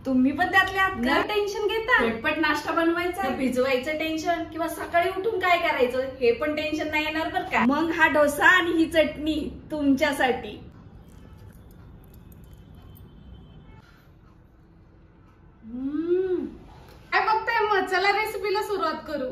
तुम्ही पण त्यातल्या न टेन्शन घेता. झटपट नाश्ता बनवायचा, भिजवायचं टेन्शन, किंवा सकाळी उठून काय करायचं हे पण टेन्शन नाही येणार बरं का. मग हा डोसा आणि ही चटणी तुमच्यासाठी. काय बघताय मग, चला रेसिपीला सुरुवात करू.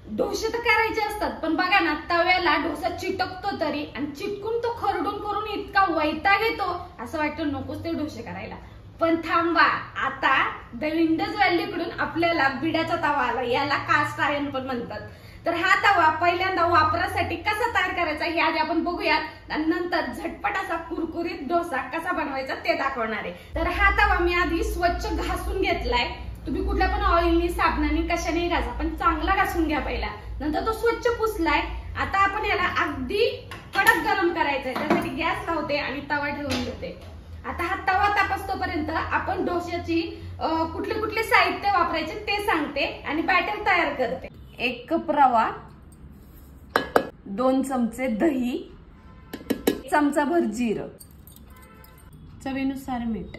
डोसे तर करायचे असतात, पण बघा ना तव्याला डोसा चिटकतो तरी, आणि चिटकून तो खरडून करून इतका वैताग येतो, असं वाटतं नकोच ते डोसे करायला. पण थांबा, आता द इंडस व्हॅली कडून आपल्याला बिड्याचा तवा आला, याला कास्ट आयर्न पण म्हणतात. तर हा तवा पहिल्यांदा वापरासाठी कसा तयार करायचा हे आधी आपण बघूयात, आणि नंतर झटपट असा कुरकुरीत डोसा कसा बनवायचा ते दाखवणार आहे. तर हा तवा मी आधी स्वच्छ घासून घेतलाय. तुम्ही कुठल्या पण ऑइलनी, साबणाने, कशाने घासा, पण चांगला घासून घ्या पहिला. नंतर तो स्वच्छ पुसलाय. आता आपण याला अगदी कडक गरम करायचंय, त्यासाठी गॅस लावते आणि तवा ठेवून देते. आता हा तवा तापसतोपर्यंत आपण डोश्याची कुठले कुठले साहित्य वापरायचे ते सांगते आणि बॅटर तयार करते. 1 कप रवा, 2 चमचे दही, 1 चमचाभर जिरं, चवीनुसार मीठ.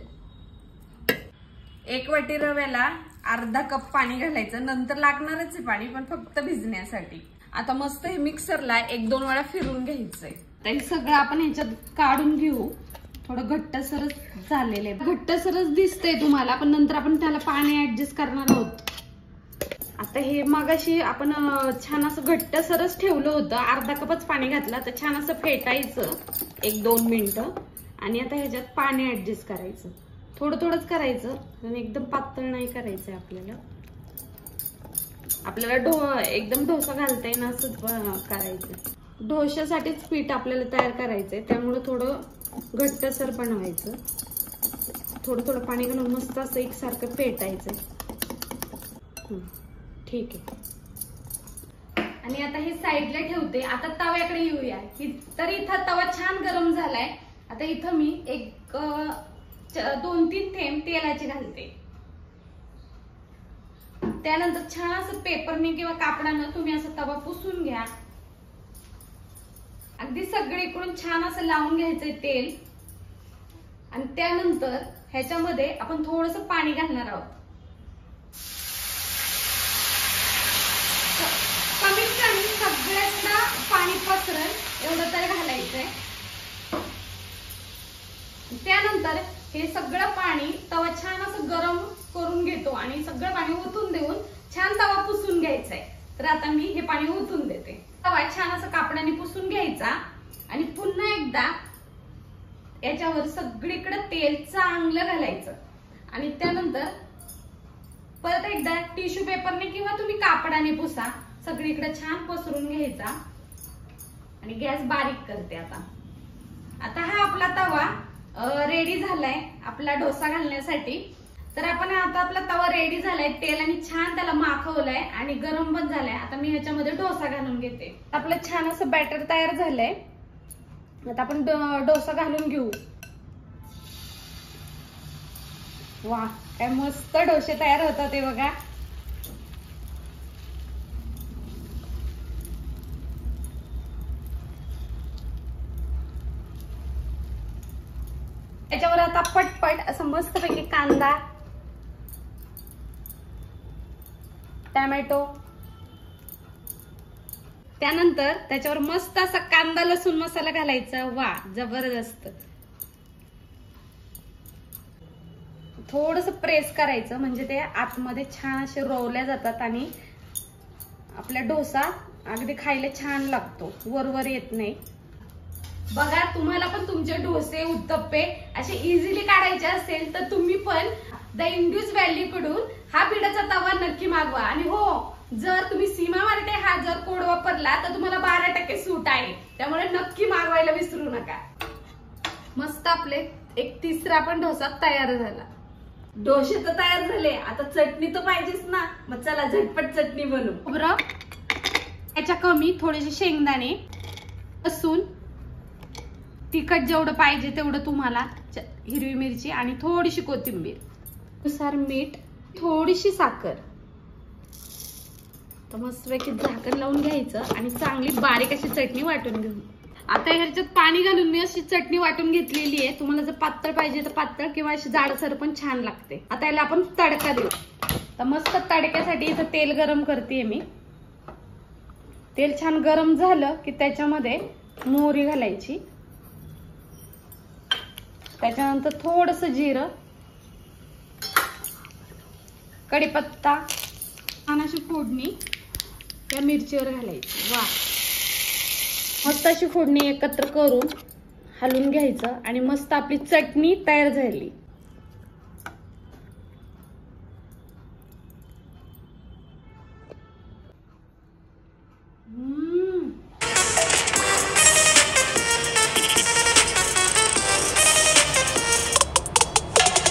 1 वाटी रव्याला अर्धा कप पाणी घालायचं. नंतर लागणारच आहे पाणी, पण फक्त भिजण्यासाठी. आता मस्त हे मिक्सरला 1-2 वेळा फिरून घ्यायचंय. हे सगळं आपण ह्याच्यात काढून घेऊ. थोडं घट्टसरच झालेलं आहे, घट्टसरच दिसतंय तुम्हाला, पण नंतर आपण त्याला पाणी ऍडजस्ट करणार आहोत. आता हे मगाशी आपण छान असं घट्टसरच ठेवलं होतं, अर्धा कपच पाणी घातलं. तर छान असं फेटायचं 1-2 मिनिटं, आणि आता ह्याच्यात पाणी ऍडजस्ट करायचं. थोडं थोडंच करायचं, आणि एकदम पातळ नाही करायचंय आपल्याला. एकदम डोसा घालता येईल असंच करायचं. डोश्यासाठीच पीठ आपल्याला तयार करायचंय, त्यामुळे थोडं घट्टसर बनवायचं. थोडं थोडं पाणी घालून मस्त असं एकसारखं पेटायचंय. ठीक आहे. आणि आता हे साईडला ठेवते. आता तव्याकडे येऊया. तर इथं तवा छान गरम झालाय. आता इथं मी 2-3 थेंब तेलाचे घालते. त्यानंतर छान असं पेपरने किंवा कापडानं तुम्ही असं तवा पुसून घ्या. अगदी सगळीकडून छान असं लावून घ्यायचंय तेल. आणि त्यानंतर ह्याच्यामध्ये आपण थोडंसं पाणी घालणार आहोत. कमीत कमी सगळ्यांना पाणी पसरेल एवढं तरी घालायचंय. त्यानंतर हे सगळं पाणी तवा छान असं गरम करून घेतो, आणि सगळं पाणी ओतून देऊन छान तवा पुसून घ्यायचाय. तर आता मी हे पाणी ओतून देते. तवा छान असं कापडाने पुसून घ्यायचा, आणि पुन्हा एकदा याच्यावर सगळीकडे तेल चांगलं घालायचं. आणि त्यानंतर परत एकदा टिश्यू पेपरने किंवा तुम्ही कापडाने पुसा. सगळीकडे छान पसरून घ्यायचा, आणि गॅस बारीक करते. आता हा आपला तवा रेडी झालाय आपला डोसा घालण्यासाठी. तर आपण आता आपला तवा रेडी झालाय, तेलाने छान त्याला माखवलंय आणि गरम पण झालाय. आता मी ह्याच्यामध्ये डोसा घालून घेते. आपलं छान असं बॅटर तयार झालंय. आता आपण डोसा घालून घेऊ. वा, काय मस्त डोसे तयार होतात ते बघा. त्याच्यावर आता पटपट असं मस्तपैकी कांदा, टोमॅटो, त्यानंतर त्याच्यावर मस्त असा कांदा लसूण मसाला घालायचा. वा, जबरदस्त. थोडस प्रेस करायचं, म्हणजे ते आतमध्ये छान असे रोवल्या जातात, आणि आपला डोसा अगदी खायला छान लागतो, वरवर येत नाही. बघा, तुम्हाला पण तुमचे डोसे, उत्तप्पे असे इझिली काढायचे असेल तर तुम्ही पण द इंडस व्हॅली कडून हा बिडाचा तवा नक्की मागवा. आणि हो, जर तुम्ही सीमा मार्टे हा जर कोड वापरला तर तुम्हाला 12% सूट आहे. त्यामुळे नक्की मागवायला विसरू नका. मस्त आपले एक तिसरा पण डोसा तयार झाला. डोसे तर तयार झाले, आता चटणी तर पाहिजेच ना. मग चला झटपट चटणी बनवू. खोबरं, याच्या कमी थोडेसे शेंगदाणे, लसूण, तिखट जेवढं पाहिजे तेवढं तुम्हाला, हिरवी मिरची आणि थोडीशी कोथिंबीर, नुसार मीठ, थोडीशी साखर. तर मस्तपैकी झाकण लावून घ्यायचं आणि चांगली बारीक अशी चटणी वाटून घेऊ. आता ह्याच्यात पाणी घालून मी अशी चटणी वाटून घेतलेली आहे. तुम्हाला जर पातळ पाहिजे तर पातळ किंवा अशी जाडसर पण छान लागते. आता याला आपण तडका देऊ. तर मस्त तडक्यासाठी इथं तेल गरम करते मी. तेल छान गरम झालं की त्याच्यामध्ये मोहरी घालायची, त्याच्यानंतर थोडंसं जिरं, कढीपत्ता, छान अशी फोडणी त्या मिरचीवर घालायची. वा, मस्त अशी फोडणी एकत्र करून हलवून घ्यायचं आणि मस्त आपली चटणी तयार झाली.